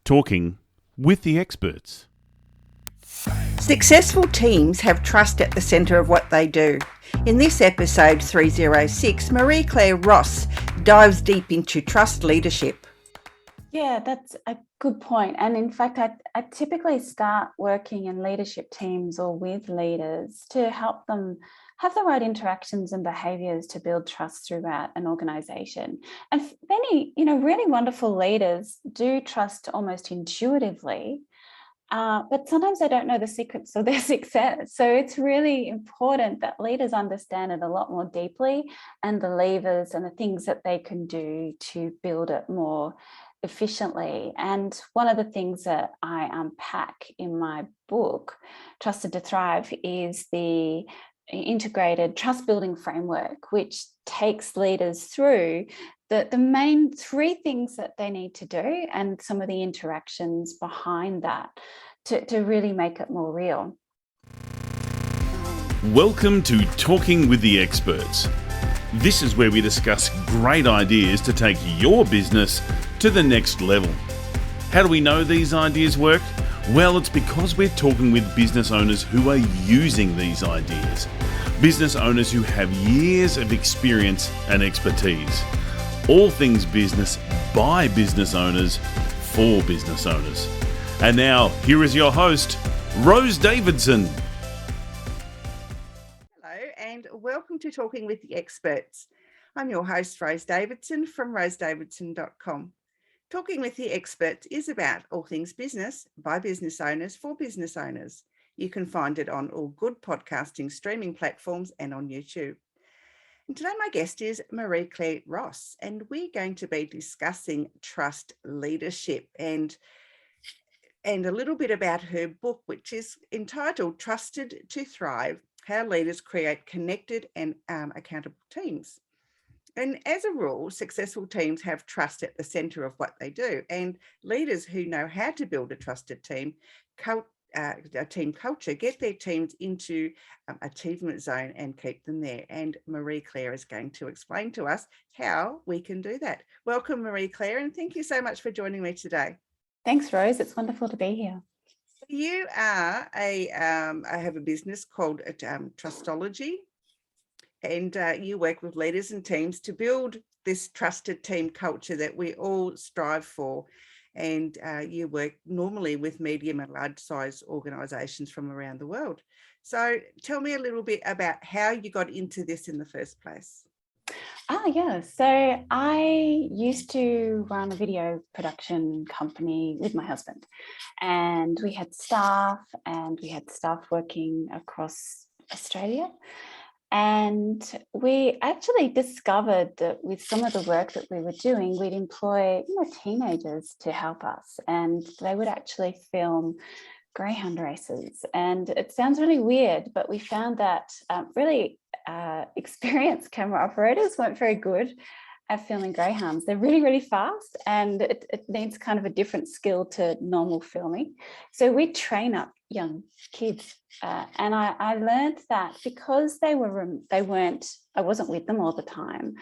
talking with the experts. Successful teams have trust at the centre of what they do. In this episode 306, Marie-Claires Ross dives deep into trust leadership. Yeah, that's a good point. And in fact, I typically start working in leadership teams or with leaders to help them have the right interactions and behaviours to build trust throughout an organisation. And many, really wonderful leaders do trust almost intuitively, but sometimes they don't know the secrets of their success. So it's really important that leaders understand it a lot more deeply and the levers and the things that they can do to build it more efficiently. And one of the things that I unpack in my book, Trusted to Thrive, is the integrated trust building framework, which takes leaders through the main three things that they need to do and some of the interactions behind that to really make it more real. Welcome to Talking with the Experts. This is where we discuss great ideas to take your business to the next level. How do we know these ideas work? Well, it's because we're talking with business owners who are using these ideas. Business owners who have years of experience and expertise. All things business by business owners for business owners. And now, here is your host, Rose Davidson. Hello and welcome to Talking with the Experts. I'm your host, Rose Davidson from rosedavidson.com. Talking with the Experts is about all things business by business owners for business owners. You can find it on all good podcasting streaming platforms and on YouTube. And today my guest is Marie-Claires Ross, and we're going to be discussing trust leadership and a little bit about her book, which is entitled Trusted to Thrive, How Leaders Create Connected and Accountable Teams. And as a rule, successful teams have trust at the centre of what they do, and leaders who know how to build a trusted team culture, get their teams into achievement zone and keep them there. And Marie-Claires is going to explain to us how we can do that. Welcome, Marie-Claires, and thank you so much for joining me today. Thanks, Rose. It's wonderful to be here. You are I have a business called Trustology, and you work with leaders and teams to build this trusted team culture that we all strive for. And you work normally with medium and large size organisations from around the world. So tell me a little bit about how you got into this in the first place. So I used to run a video production company with my husband, and we had staff working across Australia. And we actually discovered that with some of the work that we were doing, we'd employ teenagers to help us, and they would actually film greyhound races. And it sounds really weird, but we found that experienced camera operators weren't very good at filming greyhounds. They're really, really fast, and it needs kind of a different skill to normal filming. So we train up young kids, and I learned that because I wasn't with them all the time,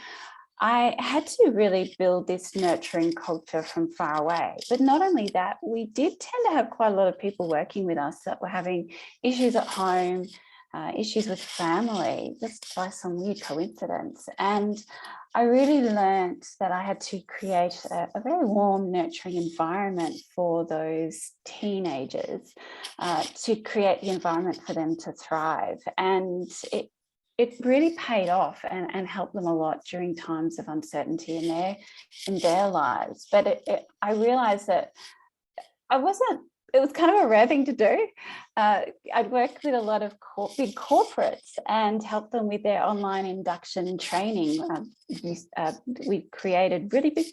I had to really build this nurturing culture from far away. But not only that, we did tend to have quite a lot of people working with us that were having issues at home, issues with family, just by some weird coincidence. And I really learned that I had to create a very warm, nurturing environment for those teenagers to create the environment for them to thrive. And it really paid off and helped them a lot during times of uncertainty in their lives. But I realized that it was kind of a rare thing to do. I'd worked with a lot of big corporates and helped them with their online induction training. We created really big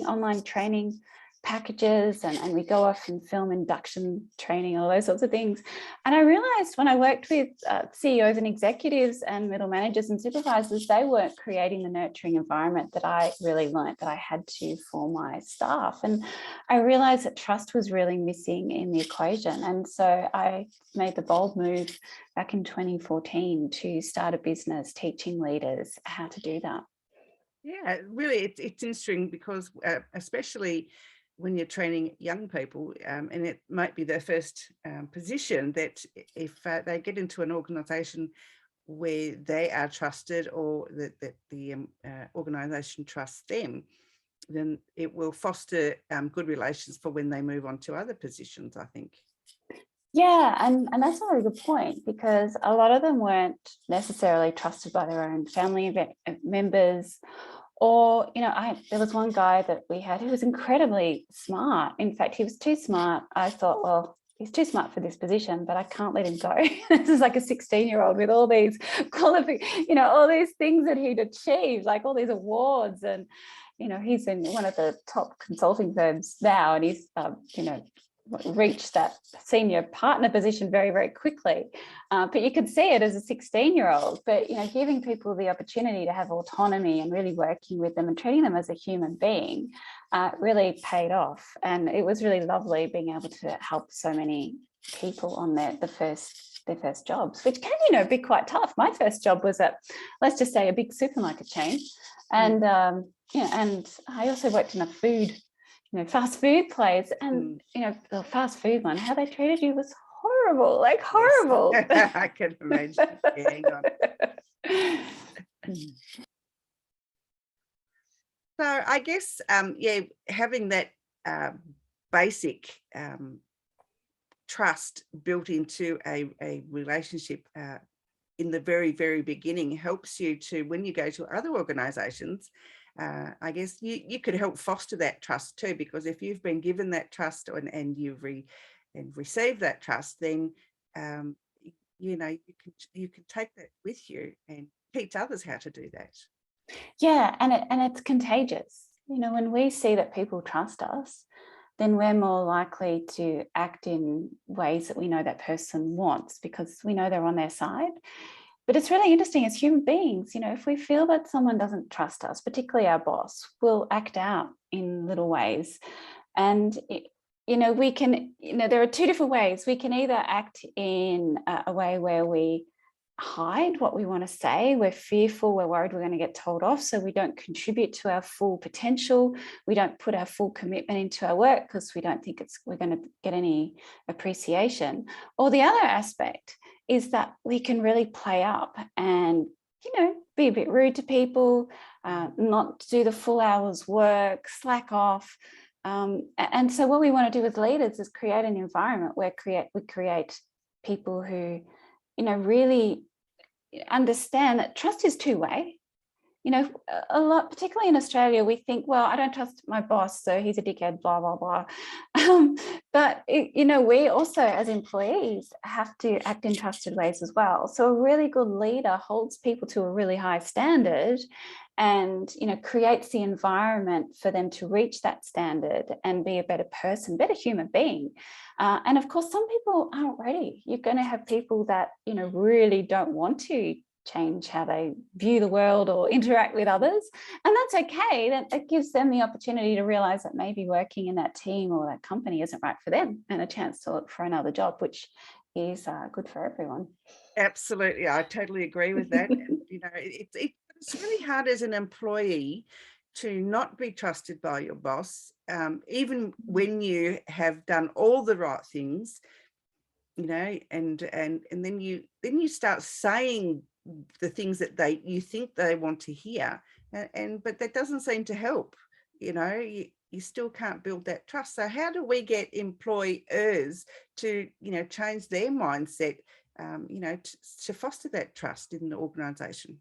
online training packages, and we go off and film induction training, all those sorts of things. And I realized when I worked with CEOs and executives and middle managers and supervisors, they weren't creating the nurturing environment that I really learned that I had to for my staff. And I realized that trust was really missing in the equation. And so I made the bold move back in 2014 to start a business teaching leaders how to do that. Yeah, really, it's interesting because especially when you're training young people, and it might be their first position, that if they get into an organisation where they are trusted, or that the organisation trusts them, then it will foster good relations for when they move on to other positions, I think. Yeah, and that's a really good point, because a lot of them weren't necessarily trusted by their own family members. Or, there was one guy that we had who was incredibly smart. In fact, he was too smart. I thought, well, he's too smart for this position, but I can't let him go. This is like a 16-year-old with all these all these things that he'd achieved, like all these awards. And, he's in one of the top consulting firms now, and he's, reached that senior partner position very, very quickly. But you could see it as a 16-year-old, but, giving people the opportunity to have autonomy and really working with them and treating them as a human being really paid off. And it was really lovely being able to help so many people on their first jobs, which can, be quite tough. My first job was at, let's just say, a big supermarket chain. And, and I also worked in a fast food place, and the fast food one, how they treated you was horrible, like horrible. Yes. I can imagine. Yeah, hang on. So I guess having that basic trust built into a relationship in the very, very beginning helps you to, when you go to other organizations, I guess you could help foster that trust too, because if you've been given that trust and you've received that trust, then you can take that with you and teach others how to do that. Yeah, and it's contagious. When we see that people trust us, then we're more likely to act in ways that we know that person wants, because we know they're on their side. But it's really interesting as human beings, if we feel that someone doesn't trust us, particularly our boss, we'll act out in little ways. And, we can, there are two different ways. We can either act in a way where we hide what we want to say. We're fearful, we're worried we're going to get told off, so we don't contribute to our full potential. We don't put our full commitment into our work because we don't think we're going to get any appreciation. Or the other aspect is that we can really play up and, be a bit rude to people, not do the full hours work, slack off. And so what we want to do as leaders is create an environment where we create people who, really understand that trust is two-way. A lot, particularly in Australia, we think, well, I don't trust my boss, so he's a dickhead, blah, blah, blah. But, we also, as employees, have to act in trusted ways as well. So a really good leader holds people to a really high standard and, creates the environment for them to reach that standard and be a better person, better human being. And of course, some people aren't ready. You're going to have people that, really don't want to change how they view the world or interact with others. And that's okay. That gives them the opportunity to realize that maybe working in that team or that company isn't right for them, and a chance to look for another job, which is good for everyone. Absolutely. I totally agree with that. And, it's really hard as an employee to not be trusted by your boss, even when you have done all the right things, and then you start saying the things that you think they want to hear, but that doesn't seem to help. You still can't build that trust. So how do we get employers to change their mindset, to foster that trust in the organization?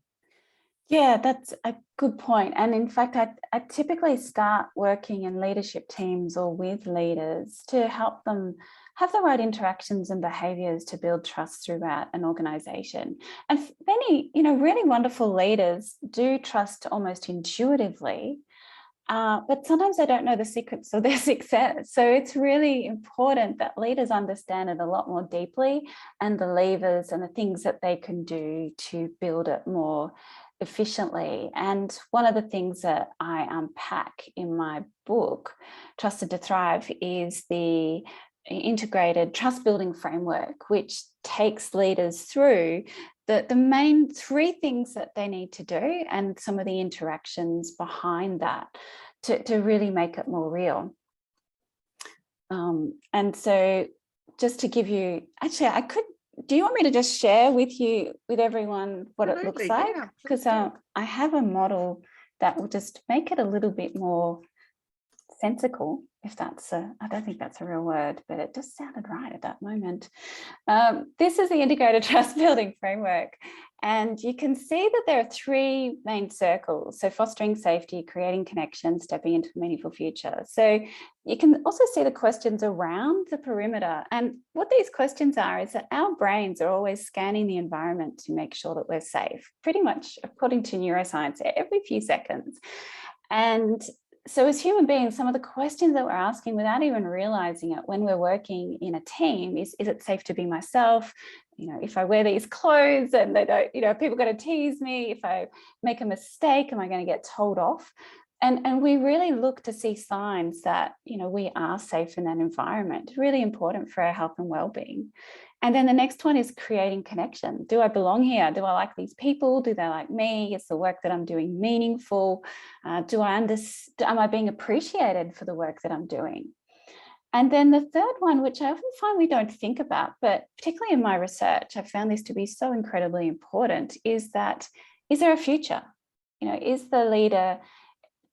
Yeah, that's a good point. And in fact, I typically start working in leadership teams or with leaders to help them have the right interactions and behaviours to build trust throughout an organisation. And many, really wonderful leaders do trust almost intuitively, but sometimes they don't know the secrets of their success. So it's really important that leaders understand it a lot more deeply, and the levers and the things that they can do to build it more efficiently. And one of the things that I unpack in my book, Trusted to Thrive, is the integrated trust building framework, which takes leaders through the main three things that they need to do and some of the interactions behind that to really make it more real. And so just to give you, actually, do you want me to just share with everyone what it looks Absolutely, like? yeah, Because I have a model that will just make it a little bit more sensical, if I don't think that's a real word, but it just sounded right at that moment. This is the integrated trust building framework. And you can see that there are 3 main circles. So fostering safety, creating connection, stepping into a meaningful future. So you can also see the questions around the perimeter. And what these questions are is that our brains are always scanning the environment to make sure that we're safe, pretty much according to neuroscience, every few seconds. And so as human beings, some of the questions that we're asking without even realizing it when we're working in a team is it safe to be myself? If I wear these clothes and they don't, people going to tease me. If I make a mistake, am I going to get told off? And we really look to see signs that, we are safe in that environment. Really important for our health and well-being. And then the next one is creating connection. Do I belong here? Do I like these people? Do they like me? Is the work that I'm doing meaningful? Am I being appreciated for the work that I'm doing? And then the third one, which I often find we don't think about, but particularly in my research, I found this to be so incredibly important, is there a future? Is the leader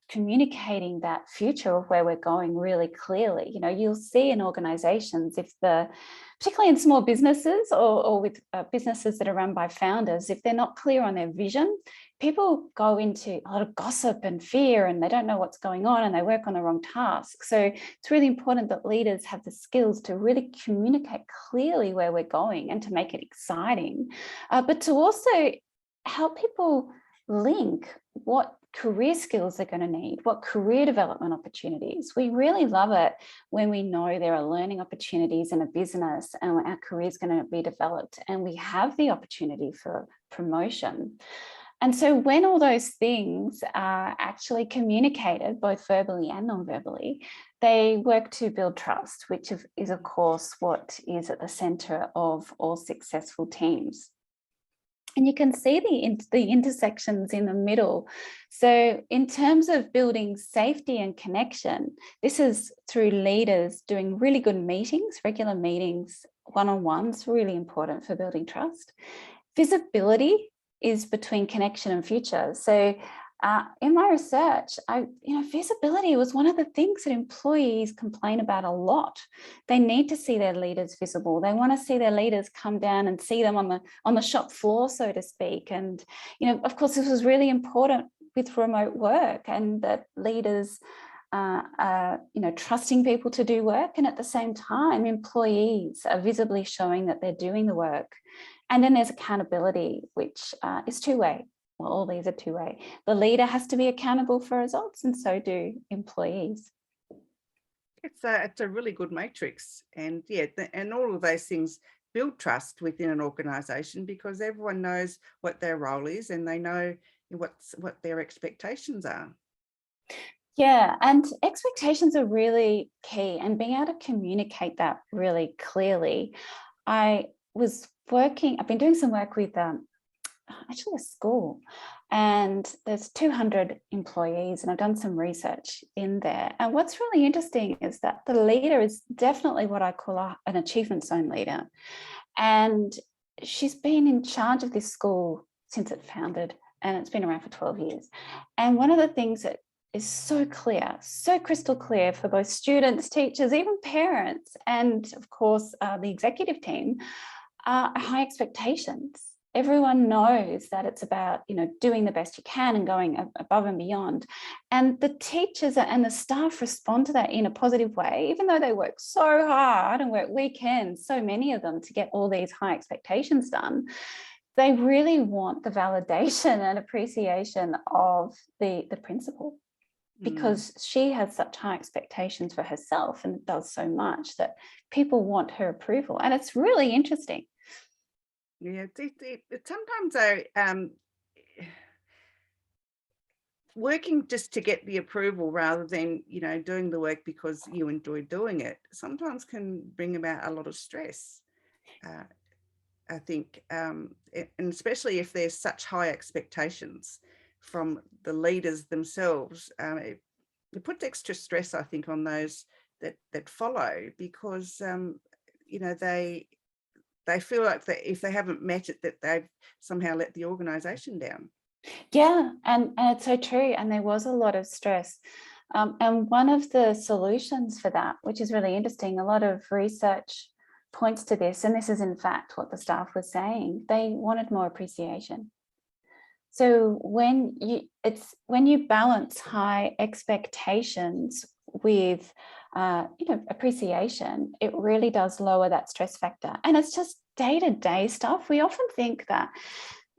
communicating that future of where we're going really clearly? You'll see in organizations, particularly in small businesses or with businesses that are run by founders, if they're not clear on their vision, people go into a lot of gossip and fear, and they don't know what's going on, and they work on the wrong task. So it's really important that leaders have the skills to really communicate clearly where we're going and to make it exciting, but to also help people link what career skills they're going to need, what career development opportunities. We really love it when we know there are learning opportunities in a business and our career is going to be developed and we have the opportunity for promotion. And so when all those things are actually communicated, both verbally and non-verbally, they work to build trust, which is, of course, what is at the center of all successful teams. And you can see the intersections in the middle. So in terms of building safety and connection, this is through leaders doing really good meetings, regular meetings, one-on-ones, really important for building trust. Visibility is between connection and future. So in my research, visibility was one of the things that employees complain about a lot. They need to see their leaders visible. They want to see their leaders come down and see them on the shop floor, so to speak. And, of course, this was really important with remote work, and that leaders are trusting people to do work. And at the same time, employees are visibly showing that they're doing the work. And then there's accountability, which is two-way. Well, all these are two-way. The leader has to be accountable for results, and so do employees. It's a really good matrix, and and all of those things build trust within an organisation because everyone knows what their role is and they know what their expectations are. Yeah, and expectations are really key, and being able to communicate that really clearly. I've been doing some work with actually a school, and there's 200 employees, and I've done some research in there. And what's really interesting is that the leader is definitely what I call an achievement zone leader. And she's been in charge of this school since it founded, and it's been around for 12 years. And one of the things that is so clear, so crystal clear for both students, teachers, even parents, and of course, the executive team, are high expectations. Everyone knows that it's about, doing the best you can and going above and beyond. And the teachers and the staff respond to that in a positive way, even though they work so hard and work weekends, so many of them, to get all these high expectations done. They really want the validation and appreciation of the principal, because she has such high expectations for herself and does so much that people want her approval. And it's really interesting. Yeah, sometimes working just to get the approval rather than, doing the work because you enjoy doing it sometimes can bring about a lot of stress. I think, and especially if there's such high expectations from the leaders themselves, it puts extra stress, I think, on those that follow, because they feel like that if they haven't met it, that they've somehow let the organisation down. Yeah, and it's so true. And there was a lot of stress. And one of the solutions for that, which is really interesting, a lot of research points to this, and this is in fact what the staff was saying, they wanted more appreciation. So when you balance high expectations with appreciation, it really does lower that stress factor. And it's just day-to-day stuff. We often think that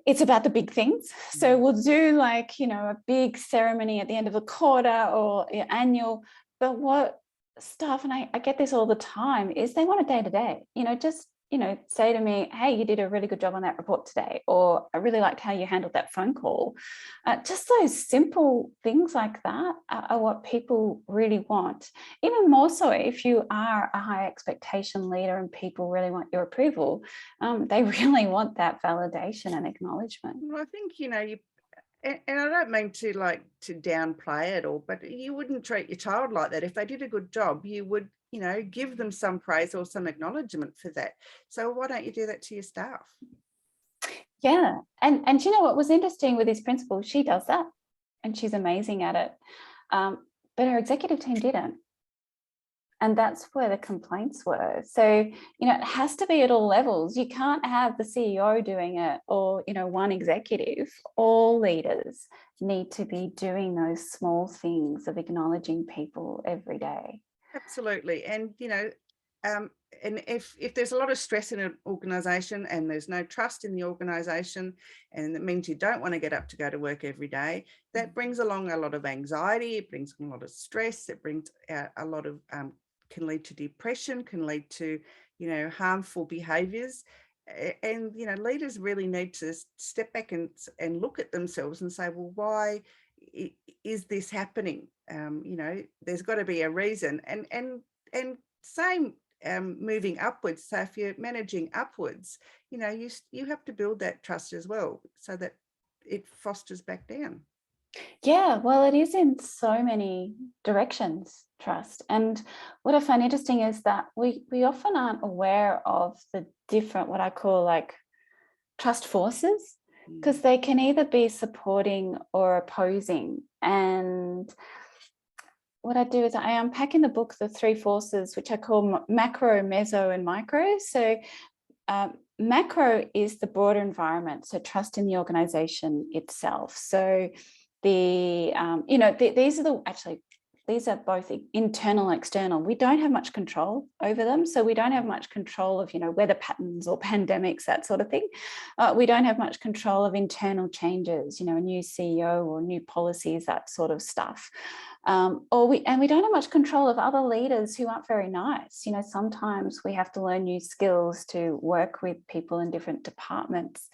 it's about the big things. So we'll do like, a big ceremony at the end of a quarter or annual, but what staff, and I get this all the time, is they want a day-to-day, just, say to me, hey, you did a really good job on that report today, or I really liked how you handled that phone call. Just those simple things like that are what people really want. Even more so if you are a high expectation leader and people really want your approval, they really want that validation and acknowledgement. Well, I think, and I don't mean to downplay it all, but you wouldn't treat your child like that. If they did a good job, you would, give them some praise or some acknowledgement for that. So why don't you do that to your staff? Yeah. And what was interesting with this principal, she does that and she's amazing at it. But her executive team didn't. And that's where the complaints were. So, it has to be at all levels. You can't have the CEO doing it or, one executive. All leaders need to be doing those small things of acknowledging people every day. Absolutely. And, and if there's a lot of stress in an organisation and there's no trust in the organisation, and it means you don't want to get up to go to work every day, that brings along a lot of anxiety, it brings a lot of stress, it brings a lot of can lead to depression, can lead to, harmful behaviours. And, leaders really need to step back and look at themselves and say, well, why is this happening? There's got to be a reason. And same moving upwards. So if you're managing upwards, you have to build that trust as well so that it fosters back down. Yeah, well, it is in so many directions, trust. And what I find interesting is that we often aren't aware of the different, what I call trust forces, because they can either be supporting or opposing. And what I do is I unpack in the book the three forces, which I call macro, meso, and micro. So macro is the broader environment, so trust in the organization itself. So these are both internal and external. We don't have much control over them. So we don't have much control of, weather patterns or pandemics, that sort of thing. We don't have much control of internal changes, a new CEO or new policies, that sort of stuff. We don't have much control of other leaders who aren't very nice. Sometimes we have to learn new skills to work with people in different departments.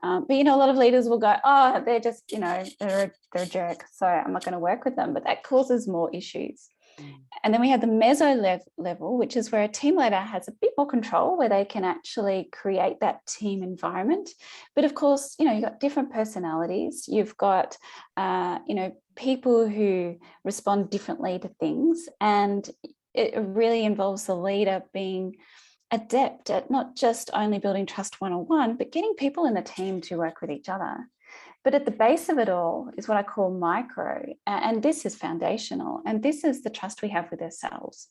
But a lot of leaders will go, oh, they're just, they're a jerk, so I'm not going to work with them. But that causes more issues. And then we have the meso level, which is where a team leader has a bit more control, where they can actually create that team environment. But of course, you've got different personalities. You've got, people who respond differently to things. And it really involves the leader being adept at not just only building trust one-on-one, but getting people in the team to work with each other. But at the base of it all is what I call micro, and this is foundational, and this is the trust we have with ourselves.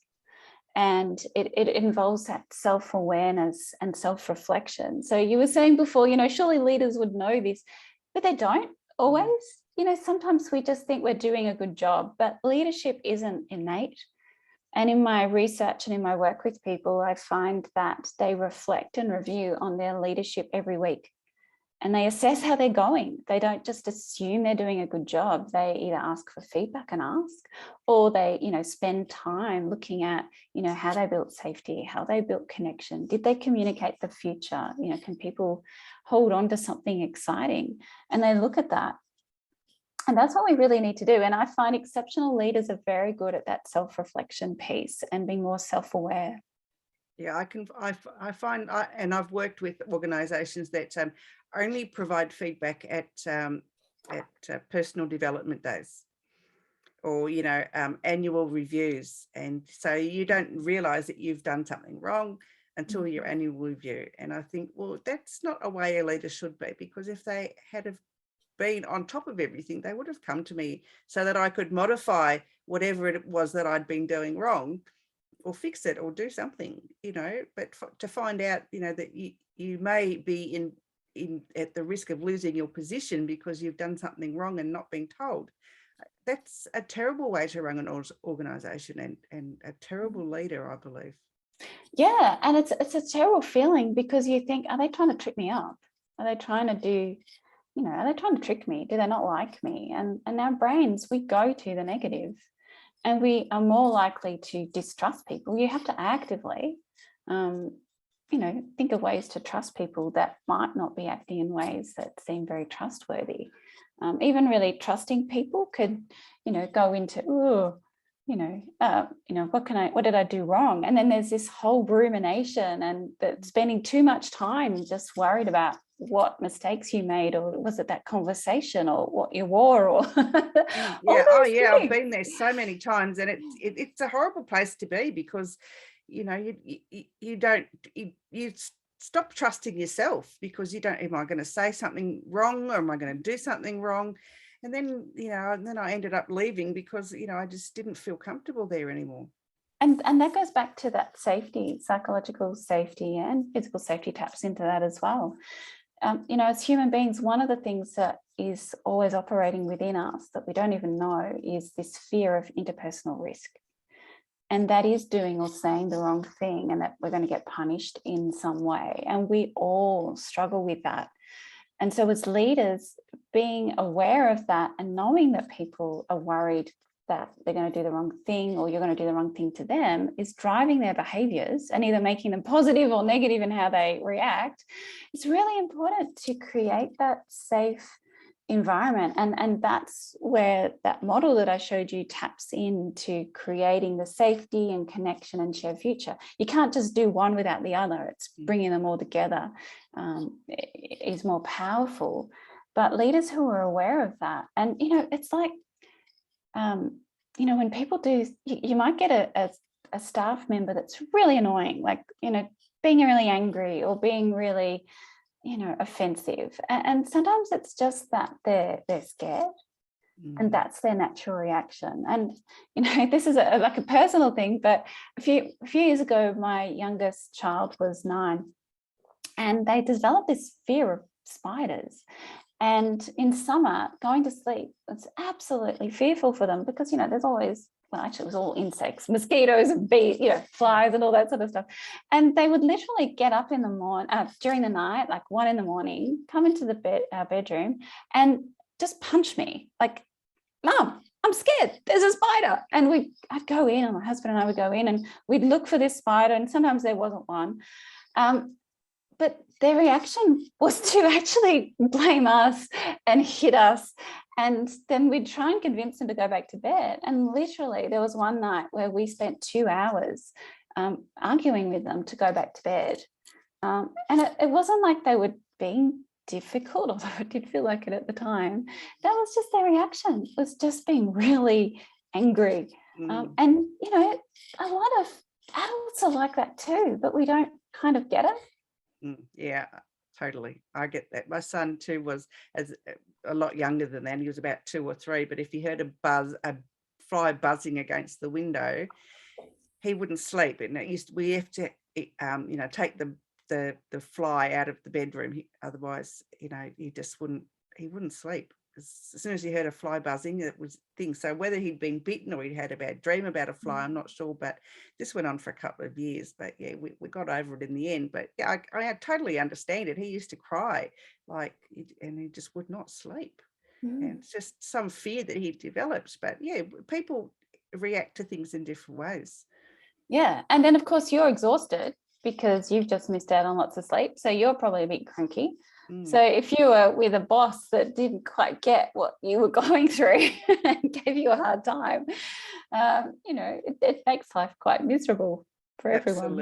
And it involves that self-awareness and self-reflection. So you were saying before, surely leaders would know this, but they don't always. Sometimes we just think we're doing a good job, but leadership isn't innate. And in my research and in my work with people, I find that they reflect and review on their leadership every week. And they assess how they're going. They don't just assume they're doing a good job. They either ask for feedback and ask, or they, spend time looking at, how they built safety, how they built connection. Did they communicate the future? Can people hold on to something exciting? And they look at that. And that's what we really need to do. And I find exceptional leaders are very good at that self-reflection piece and being more self-aware. Yeah, I find, and I've worked with organisations that only provide feedback at personal development days, or, annual reviews. And so you don't realize that you've done something wrong until your annual review. And I think, well, that's not a way a leader should be, because if they had have been on top of everything, they would have come to me so that I could modify whatever it was that I'd been doing wrong, or fix it, or do something, but to find out, that you may be in at the risk of losing your position because you've done something wrong and not being told. That's a terrible way to run an organization, and a terrible leader, I believe. Yeah, and it's a terrible feeling, because you think, are they trying to trip me up? Are they trying to do, are they trying to trick me? Do they not like me? And our brains, we go to the negative, and we are more likely to distrust people. You have to actively, think of ways to trust people that might not be acting in ways that seem very trustworthy. Even really trusting people could, go into, what did I do wrong? And then there's this whole rumination, and spending too much time just worried about what mistakes you made, or was it that conversation, or what you wore, or I've been there so many times, and it's a horrible place to be, because you stop trusting yourself, because you don't, am I going to say something wrong, or am I going to do something wrong? And then I ended up leaving because I just didn't feel comfortable there anymore. And that goes back to that safety, psychological safety, and physical safety taps into that as well. As human beings, one of the things that is always operating within us that we don't even know is this fear of interpersonal risk. And that is doing or saying the wrong thing, and that we're going to get punished in some way. And we all struggle with that. And so as leaders, being aware of that and knowing that people are worried that they're going to do the wrong thing, or you're going to do the wrong thing to them, is driving their behaviors and either making them positive or negative in how they react. It's really important to create that safe environment. And that's where that model that I showed you taps into creating the safety and connection and shared future. You can't just do one without the other. It's bringing them all together is more powerful. But leaders who are aware of that, and it's like when people do, you might get a staff member that's really annoying, like being really angry or being really offensive, and sometimes it's just that they're scared, and that's their natural reaction. And this is like a personal thing, but a few years ago, my youngest child was 9, and they developed this fear of spiders. And in summer, going to sleep, it's absolutely fearful for them, because there's always, well, actually it was all insects, mosquitoes and bees, flies and all that sort of stuff. And they would literally get up in the morning, during the night, like 1 a.m, come into our bedroom and just punch me, like, Mom, I'm scared, there's a spider. And I'd go in, and my husband and I would go in, and we'd look for this spider, and sometimes there wasn't one. But their reaction was to actually blame us and hit us. And then we'd try and convince them to go back to bed. And literally, there was one night where we spent 2 hours arguing with them to go back to bed. And it wasn't like they were being difficult, although it did feel like it at the time. That was just their reaction, was just being really angry. And, a lot of adults are like that too, but we don't kind of get it. Yeah, totally. I get that. My son too was a lot younger than that. He was about 2 or 3, but if he heard a fly buzzing against the window, he wouldn't sleep. And we have to take the fly out of the bedroom. Otherwise, he wouldn't sleep. As soon as he heard a fly buzzing, it was things. So whether he'd been bitten or he'd had a bad dream about a fly, I'm not sure. But this went on for a couple of years. But yeah, we got over it in the end. But yeah, I totally understand it. He used to cry, and he just would not sleep. And it's just some fear that he developed. But yeah, people react to things in different ways. Yeah. And then, of course, you're exhausted because you've just missed out on lots of sleep. So you're probably a bit cranky. So if you were with a boss that didn't quite get what you were going through and gave you a hard time, it makes life quite miserable for everyone.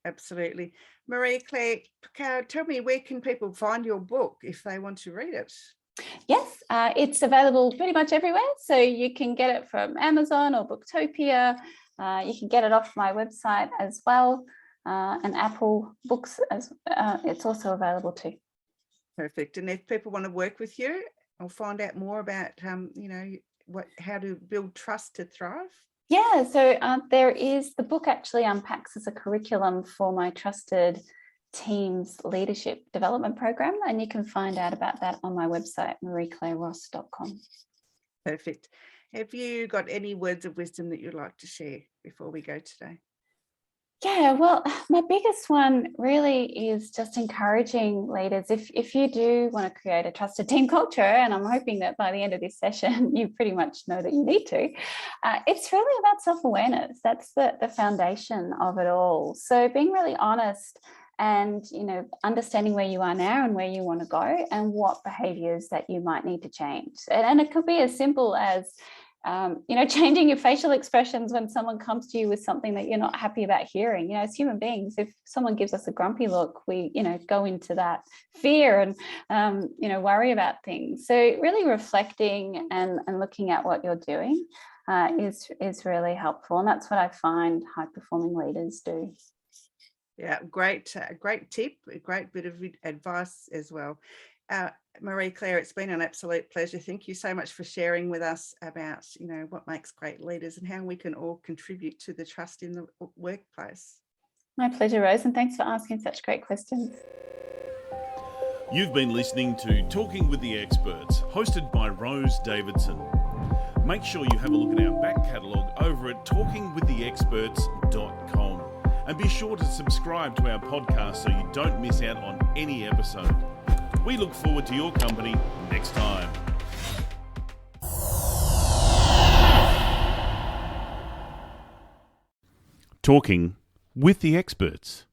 Absolutely. MarieClaire, tell me, where can people find your book if they want to read it? Yes, it's available pretty much everywhere. So you can get it from Amazon or Booktopia. You can get it off my website as well, and Apple Books. It's also available too. Perfect. And if people want to work with you or find out more about, how to build trust to thrive? Yeah, so there is, the book actually unpacks as a curriculum for my trusted team's leadership development program, and you can find out about that on my website, MarieClaires.com. Perfect. Have you got any words of wisdom that you'd like to share before we go today? Yeah, well, my biggest one really is just encouraging leaders. If you do want to create a trusted team culture, and I'm hoping that by the end of this session, you pretty much know that you need to, it's really about self-awareness. That's the foundation of it all. So being really honest and, understanding where you are now and where you want to go and what behaviors that you might need to change. And it could be as simple as changing your facial expressions when someone comes to you with something that you're not happy about hearing. As human beings, if someone gives us a grumpy look, we, go into that fear and, worry about things. So really reflecting and looking at what you're doing is really helpful. And that's what I find high-performing leaders do. Yeah, great tip, a great bit of advice as well. Marie-Claire, it's been an absolute pleasure. Thank you so much for sharing with us about, what makes great leaders and how we can all contribute to the trust in the workplace. My pleasure, Rose, and thanks for asking such great questions. You've been listening to Talking with the Experts, hosted by Rose Davidson. Make sure you have a look at our back catalogue over at talkingwiththeexperts.com. And be sure to subscribe to our podcast so you don't miss out on any episode. We look forward to your company next time. Talking with the Experts.